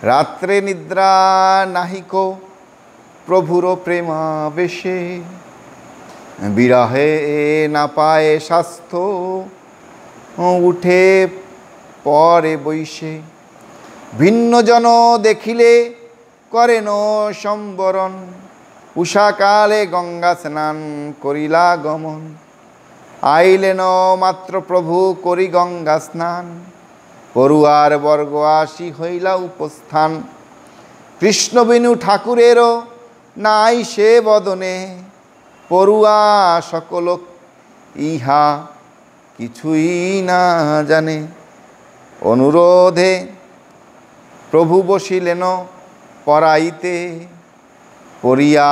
রাত্রে নিদ্রা নাহিক প্রভুর প্রেমাবেশে, বিরহে না পায় স্বাস্থ্য উঠে পরে বৈশে। ভিন্নজন দেখিলে করেন সম্বরণ, উষাকালে গঙ্গা স্নান করিলা গমন। আইলেন মাত্র প্রভু করি গঙ্গা স্নান, পড়ুয়ার বর্গ আসি হইলা উপস্থান। কৃষ্ণবেণু ঠাকুরেরও নাই সে বদনে, পড়ুয়া সকল ইহা কিছুই না জানে। অনুরোধে প্রভু বসিলেন পড়াইতে, পড়িয়া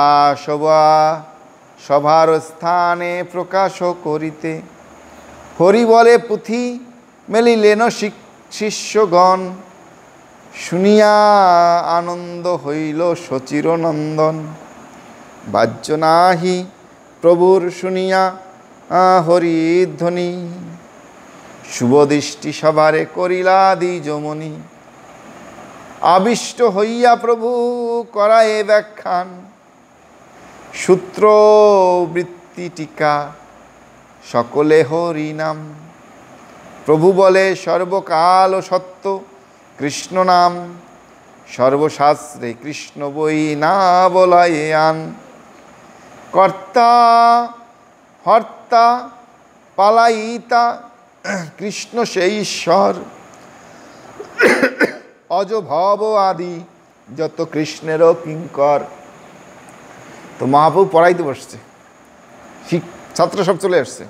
সভার স্থানে প্রকাশ করিতে। হরি বলে পুঁথি মেলিলেন শিষ্যগণ, শুনিয়া আনন্দ হইল শচির নন্দন। বাহ্য নাহি প্রভুর শুনিয়া হরিধ্বনি, শুভদৃষ্টি সভারে করিলা দ্বিজমণি। আবিষ্ট হইয়া প্রভু করায়ে ব্যাখ্যান, সূত্র বৃত্তি টিকা সকলে হরি নাম। প্রভু বলে সর্বকাল সত্য কৃষ্ণ নাম, সর্বশাস্ত্রে কৃষ্ণ বই না বলায় আন। কর্তা হর্তা পালাইতা কৃষ্ণ সেই ঈশ্বর, অজ ভব আদি যত কৃষ্ণেরও কিঙ্কর। তো মহাপ্রভু পড়াইতে বসছে, ছাত্র সব চলে আসছে,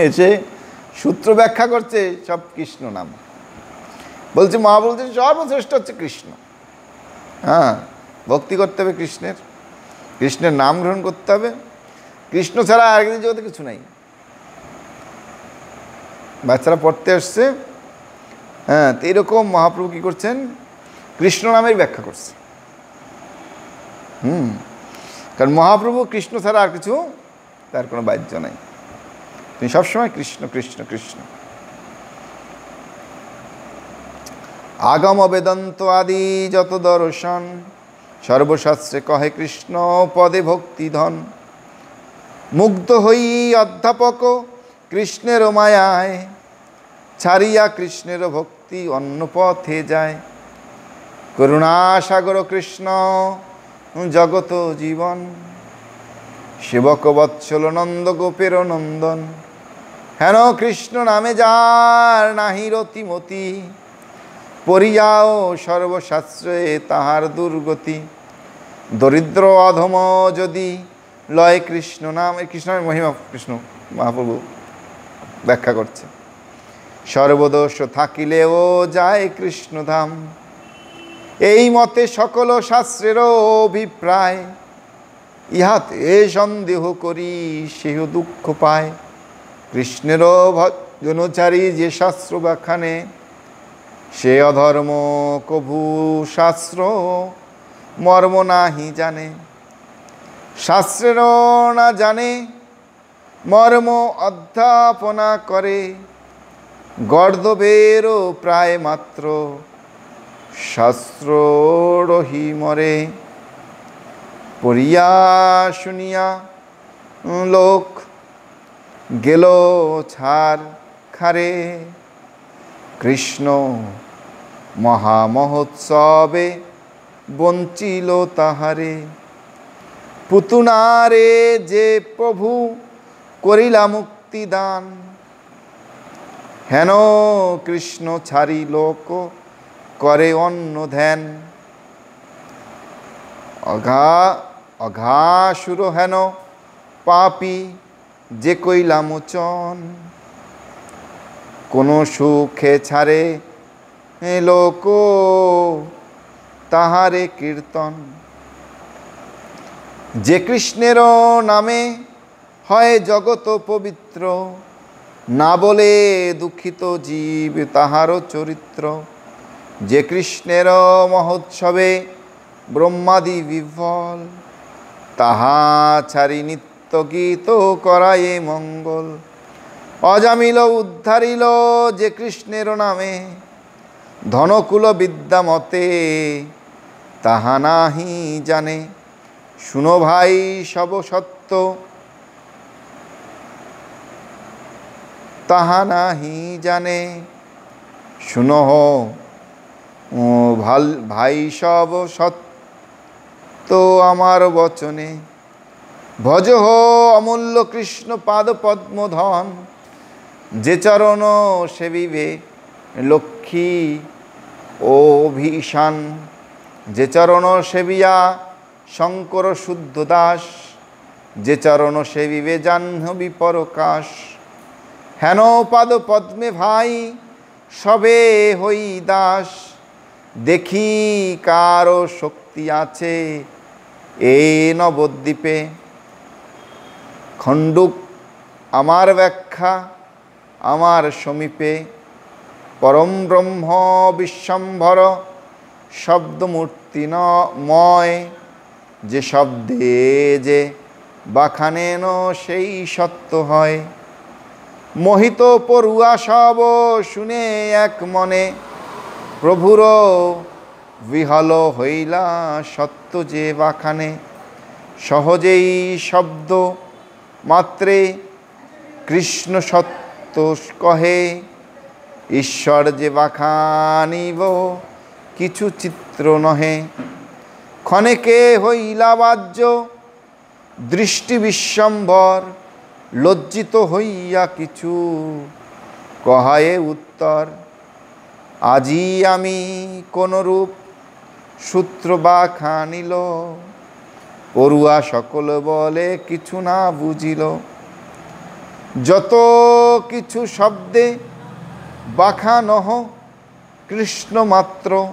এসে সূত্র ব্যাখ্যা করছে সব কৃষ্ণ নাম। বলছে মহাপ্রভু বলছে সর্বশ্রেষ্ঠ হচ্ছে কৃষ্ণ। হ্যাঁ, ভক্তি করতে হবে কৃষ্ণের, কৃষ্ণের নাম গ্রহণ করতে হবে। কৃষ্ণ ছাড়া আর একদিন জগতে কিছু নাই। বাচ্চারা পড়তে আসছে, হ্যাঁ, তো এরকম মহাপ্রভু কী করছেন, কৃষ্ণ নামের ব্যাখ্যা করছে। কারণ মহাপ্রভু কৃষ্ণ ছাড়া আর কিছু তার কোনো বাহ্য নাই, তিনি সবসময় কৃষ্ণ কৃষ্ণ কৃষ্ণ। আগম বেদান্ত আদি যত দর্শন, সর্বশাস্ত্রে কহে কৃষ্ণ পদে ভক্তিধন। মুগ্ধ হই অধ্যাপক কৃষ্ণের মায়ায়, ছাড়িয়া কৃষ্ণের ভক্তি অন্য পথে যায়। করুণাসাগর কৃষ্ণ জগত জীবন, সেবক বৎসল নন্দ গোপের নন্দন। হেন কৃষ্ণ নামে যার নাহি রতিমতি, পড়িয়াও সর্বশাস্ত্রে তাহার দুর্গতি। দরিদ্র অধম যদি লয় কৃষ্ণ নাম, এই কৃষ্ণের মহিমা কৃষ্ণ মহাপ্রভু ব্যাখ্যা করছে। সর্বদোষ থাকিলেও যায় কৃষ্ণধাম, এই মতে সকল শাস্ত্রেরও অভিপ্রায়। ইহাতে সন্দেহ করি সেহ দুঃখ পায়। কৃষ্ণেরও ভজনচারী যে শাস্ত্র ব্যাখ্যানে, সে অধর্ম কভু শাস্ত্র মর্ম নাহি জানে। শাস্ত্রেরও না জানে মর্ম অধ্যাপনা করে, গর্দবেরও প্রায় মাত্র শাস্ত্র রহি মরে। পড়িয়া শুনিয়া লোক গেল ছাড় খারে, কৃষ্ণ মহামহোৎসবে বঞ্চিল তাহারে। পুতুনারে যে প্রভু করিলা মুক্তিদান, হেন কৃষ্ণ ছাড়ি লোক করে অন্য ধ্যান। অঘাসুর হেন পাপী যে কইলা মোচন, কোন সুখে ছাড়ে লোক তাহারে কীর্তন। যে কৃষ্ণের নামে হয় জগত পবিত্র, না বলে দুঃখিত জীব তাহারও চরিত্র। যে কৃষ্ণের মহোৎসবে ব্রহ্মাদি বিফল, তাহা ছাড়ি নিত্য গীত করায়ে মঙ্গল। অজামিল উদ্ধারিল যে কৃষ্ণের নামে, ধনকুল বিদ্যা মতে তাহা নাহি জানে। শুনো ভাই সব সত্য তাহা নাহি জানে। শুনো ভাই সব সত্য আমার বচনে। ভজ অমূল্য কৃষ্ণ পাদ পদ্মধন। যে চরণ সেবিবে লক্ষ্মী ও ভীষণ। যে চরণ সেবিয়া শঙ্কর শুদ্ধ দাস। যে চরণ সেবিবে জাহ্নবী পরকাশ। হেন পাদ পদ্মে ভাই সবে হই দাস। দেখি কারো শক্তি আছে এই নবদ্বীপে। খণ্ডুক আমার ব্যাখ্যা আমার সমীপে। পরম ব্রহ্ম বিশ্বম্ভর শব্দমূর্তিময়। যে শব্দে যে বাখানেন সেই সত্য হয়। মোহিত পড়ুয়া সব শুনে এক মনে। প্রভুর বিহল হইলা সত্য যে বাখানে। সহজেই শব্দ মাত্রে কৃষ্ণ সত্য কহে। ঈশ্বর যে বাখানিব কিছু চিত্র নহে। ক্ষণেকে হইলা বাহ্য দৃষ্টি বিশ্বম্ভর। লজ্জিত হইয়া কিছু কহায়ে উত্তর। আজি আমি কোন রূপ সূত্র বাখানিল। পড়ুয়া সকল বলে কিছু না বুঝিল। যত কিছু শব্দে বাখানহ কৃষ্ণ মাত্র।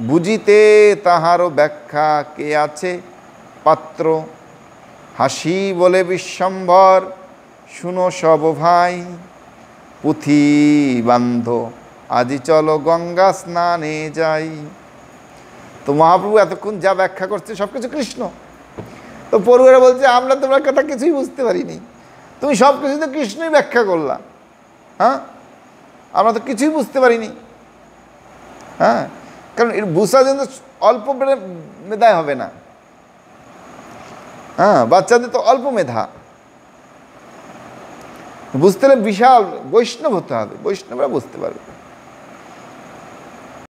বুঝিতে তাহারও ব্যাখ্যা কে আছে পাত্র। হাসি বলে বিশ্বম্ভর শুনো সব ভাই। পুঁথি বান্ধ আজি চলো গঙ্গা স্নানে যাই। তো মহাপ্রভু এতক্ষণ যা ব্যাখ্যা করছে সব কিছু কৃষ্ণ। তো পড়ুয়ারা বলছে আমরা তোমার কথা কিছুই বুঝতে পারিনি। তুমি সব কিছু তো কৃষ্ণই ব্যাখ্যা করলা। হ্যাঁ, আমরা তো কিছুই বুঝতে পারিনি। হ্যাঁ, কারণ এর বুঝা কিন্তু অল্প মেধায় হবে না। হ্যাঁ, বাচ্চাদের তো অল্প মেধা। বুঝতে হলে বিশাল বৈষ্ণব হতে হবে, বৈষ্ণবরা বুঝতে পারবে।